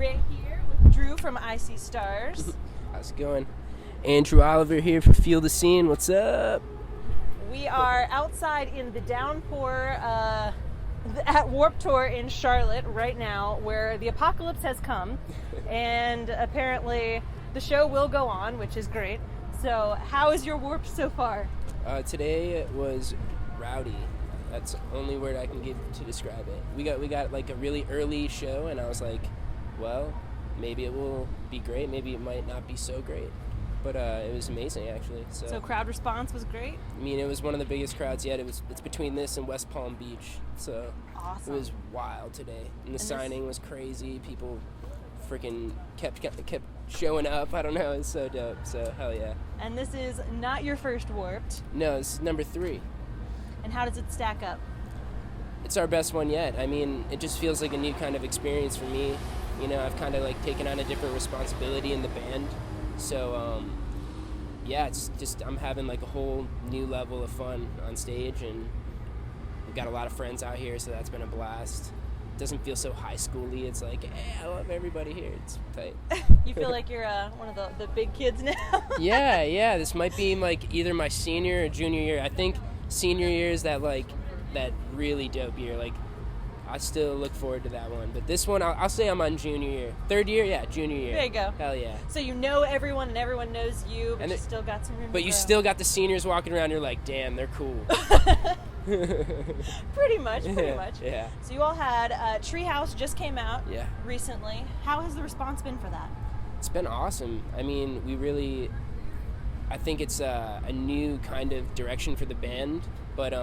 Ray here with Drew from I See Stars. How's it going? Andrew Oliver here for Feel the Scene. What's up? We are outside in the downpour at Warped Tour in Charlotte right now, where the apocalypse has come, and apparently the show will go on, which is great. So, how is your Warped so far? Today was rowdy. That's the only word I can give to describe it. We got like a really early show, and I was like, well, maybe it will be great. Maybe it might not be so great. But it was amazing, actually. So crowd response was great? I mean, it was one of the biggest crowds yet. It's between this and West Palm Beach. So awesome. It was wild today. And the signing was crazy. People freaking kept showing up. I don't know. It's so dope. So hell yeah. And this is not your first Warped. No, this is number 3. And how does it stack up? It's our best one yet. I mean, it just feels like a new kind of experience for me. You know, I've kind of like taken on a different responsibility in the band. So, yeah, it's just I'm having like a whole new level of fun on stage, and we've got a lot of friends out here, so that's been a blast. It doesn't feel so high schooly. It's like, hey, I love everybody here. It's tight. You feel like you're one of the big kids now? Yeah. This might be like either my senior or junior year. I think senior year is that really dope year. Like, I still look forward to that one. But this one, I'll say I'm on junior year. Third year? Yeah, junior year. There you go. Hell yeah. So you know everyone and everyone knows you, but and you still got some room to But you grow. still got the seniors walking around, you're like, damn, they're cool. Pretty much. Yeah. So you all had Treehouse just came out recently. How has the response been for that? It's been awesome. I mean, I think it's a new kind of direction for the band, but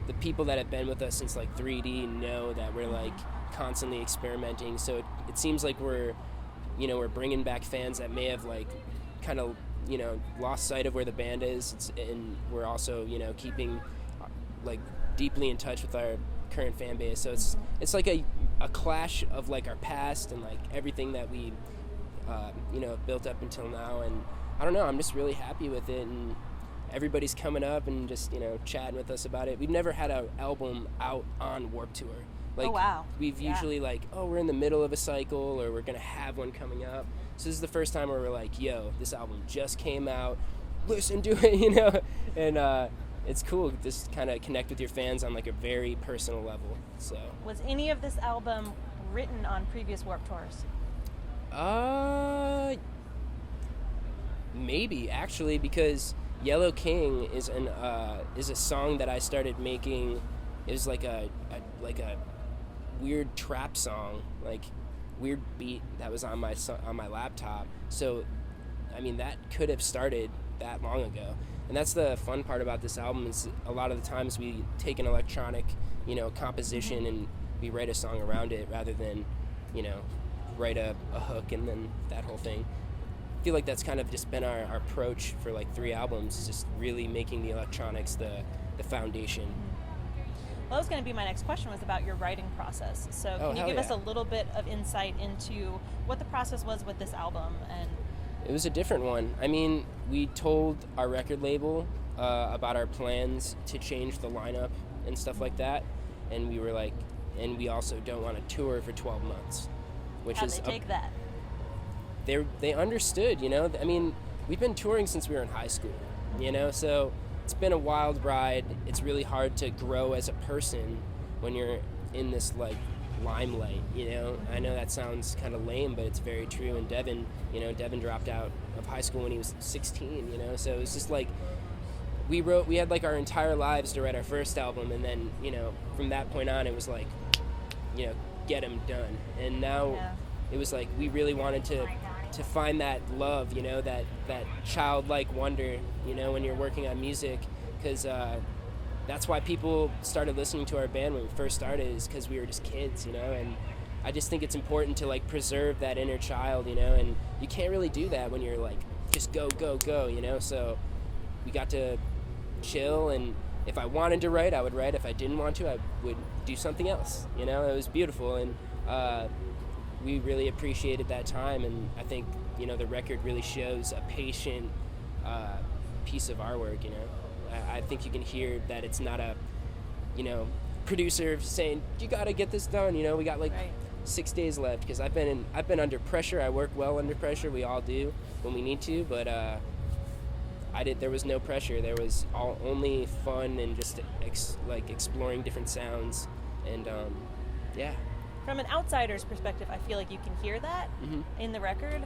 the people that have been with us since like 3D know that we're like constantly experimenting. So it seems like we're bringing back fans that may have like kind of lost sight of where the band is, and we're also keeping like deeply in touch with our current fan base. So it's like a clash of like our past and like everything that we built up until now. And I don't know, I'm just really happy with it, and everybody's coming up and just chatting with us about it. We've never had an album out on Warped Tour. Like, oh wow. We've usually we're in the middle of a cycle, or we're gonna have one coming up. So this is the first time where we're like, yo, this album just came out, listen to it, and it's cool just kind of connect with your fans on like a very personal level. So was any of this album written on previous Warped Tours? Maybe actually, because Yellow King is a song that I started making. It was like a weird trap song, like weird beat that was on my laptop. So, I mean, that could have started that long ago. And that's the fun part about this album, is a lot of the times we take an electronic, composition and we write a song around it rather than, write a hook and then that whole thing. I feel like that's kind of just been our approach for like 3 albums, just really making the electronics the foundation. Well, that was going to be my next question, was about your writing process. So can you give us a little bit of insight into what the process was with this album? And it was a different one. I mean, we told our record label about our plans to change the lineup and stuff like that, and we were like, and we also don't want to tour for 12 months, which how'd they take that? They understood, I mean, we've been touring since we were in high school, so it's been a wild ride. It's really hard to grow as a person when you're in this like limelight, I know that sounds kind of lame, but it's very true. And Devin dropped out of high school when he was 16, so it's just like we had like our entire lives to write our first album, and then from that point on it was like get them done. And now it was like we really wanted to find that love, that childlike wonder, when you're working on music, because that's why people started listening to our band when we first started, is because we were just kids, and I just think it's important to like preserve that inner child, and you can't really do that when you're like just go, so we got to chill, and if I wanted to write, I would write. If I didn't want to, I would do something else, it was beautiful, and we really appreciated that time, and I think the record really shows a patient piece of our work. I think you can hear that it's not a producer saying you got to get this done. We got like 6 days left because I've been under pressure. I work well under pressure. We all do when we need to, but there was no pressure. There was only fun and just exploring different sounds, and yeah. From an outsider's perspective, I feel like you can hear that in the record.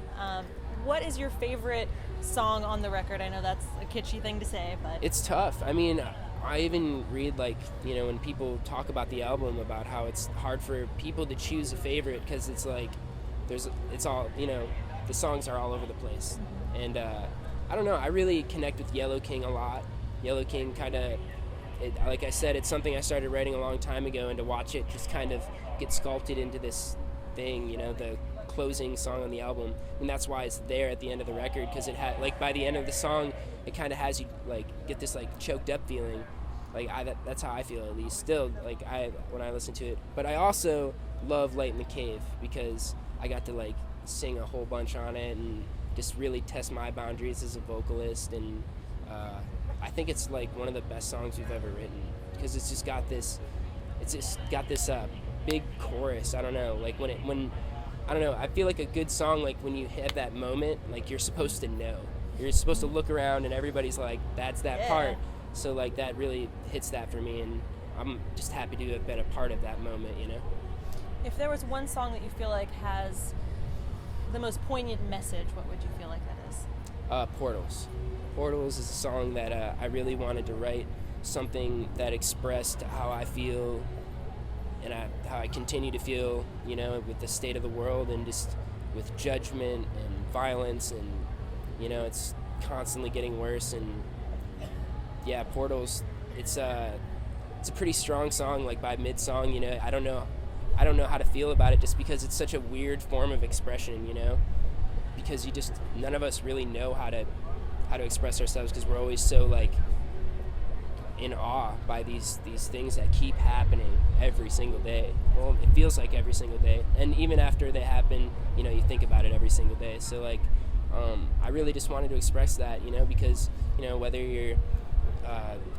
What is your favorite song on the record? I know that's a kitschy thing to say, but it's tough. I mean, I even read when people talk about the album about how it's hard for people to choose a favorite because it's like it's all, the songs are all over the place. And I don't know, I really connect with Yellow King a lot. Yellow King kind of, like I said, it's something I started writing a long time ago, and to watch it just kind of get sculpted into this thing, the closing song on the album, and that's why it's there at the end of the record, because it had, by the end of the song, it kind of has you get this choked up feeling. That's how I feel, at least still, when I listen to it. But I also love Light in the Cave because I got to sing a whole bunch on it and just really test my boundaries as a vocalist, and I think it's one of the best songs we've ever written because it's just got this big chorus. I don't know, I don't know, I feel like a good song, when you have that moment, you're supposed to know. You're supposed to look around and everybody's that's that part. So that really hits that for me, and I'm just happy to have been a part of that moment, If there was one song that you feel like has the most poignant message, what would you feel like that is? Portals. Portals is a song that I really wanted to write, something that expressed how I feel and how I continue to feel, with the state of the world and just with judgment and violence, and, it's constantly getting worse. And yeah, Portals, it's a pretty strong song. By mid-song, I don't know how to feel about it, just because it's such a weird form of expression, because none of us really know how to express ourselves, because we're always so in awe by these things that keep happening every single day. Well, it feels like every single day, and even after they happen, you think about it every single day. So I really just wanted to express that, because whether you're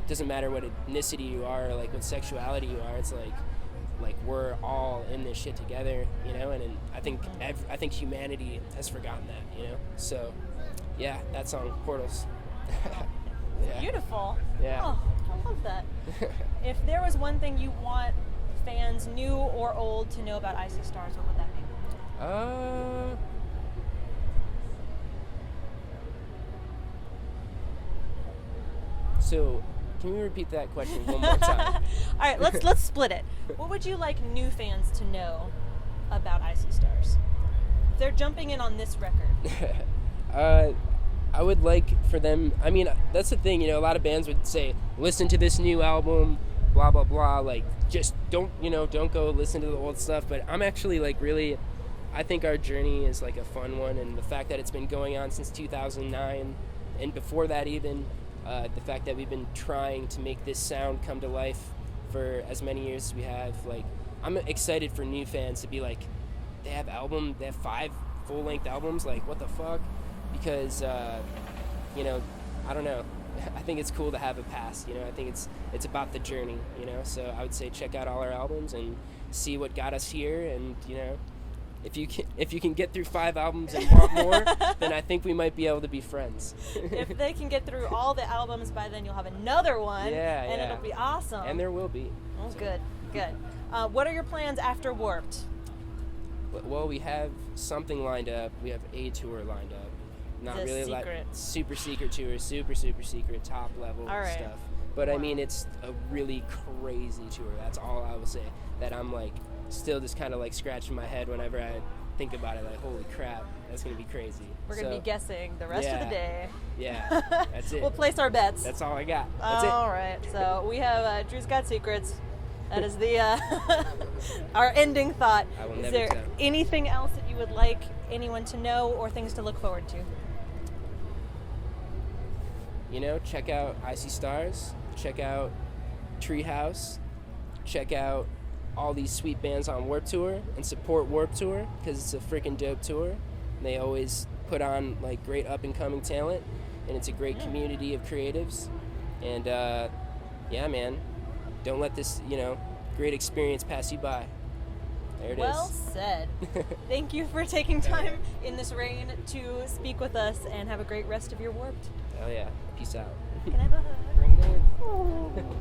doesn't matter what ethnicity you are, or what sexuality you are, it's we're all in this shit together, and I think humanity has forgotten that, so yeah, that song, Portals. Yeah. Beautiful. Yeah. Oh, I love that. If there was one thing you want fans, new or old, to know about Icy Stars, what would that be? So, can we repeat that question one more time? All right, let's split it. What would you like new fans to know about Icy Stars? If they're jumping in on this record. I would like for them, I mean, that's the thing, a lot of bands would say, listen to this new album, blah, blah, blah, just don't go listen to the old stuff. But I'm actually, really, I think our journey is, a fun one, and the fact that it's been going on since 2009, and before that even, the fact that we've been trying to make this sound come to life for as many years as we have, I'm excited for new fans to be they have 5 full-length albums, what the fuck? Because, I don't know, I think it's cool to have a past, I think it's about the journey, so I would say check out all our albums and see what got us here, and, if you can get through 5 albums and want more, then I think we might be able to be friends. If they can get through all the albums, by then you'll have another one, and it'll be awesome. And there will be. Oh, so. Good. What are your plans after Warped? Well, we have something lined up. We have a tour lined up. Not really secret. Super secret tour, super secret, top level stuff. But I mean, it's a really crazy tour. That's all I will say. That I'm still just kind of scratching my head whenever I think about it. Holy crap, that's gonna be crazy. We're gonna be guessing the rest of the day. Yeah, that's it. We'll place our bets. That's all I got. That's it. All right. So we have Drew's Got Secrets. That is the our ending thought. I will never Is there tell. anything else that you would like anyone to know, or things to look forward to? Check out Icy Stars, check out Treehouse, check out all these sweet bands on Warped Tour, and support Warped Tour, because it's a freaking dope tour. And they always put on great up-and-coming talent, and it's a great community of creatives. And yeah, man, don't let this great experience pass you by. There it Well is. said. Thank you for taking time in this rain to speak with us, and have a great rest of your Warped. Oh yeah. Peace out. Can I have a hug? Bring it in. Oh.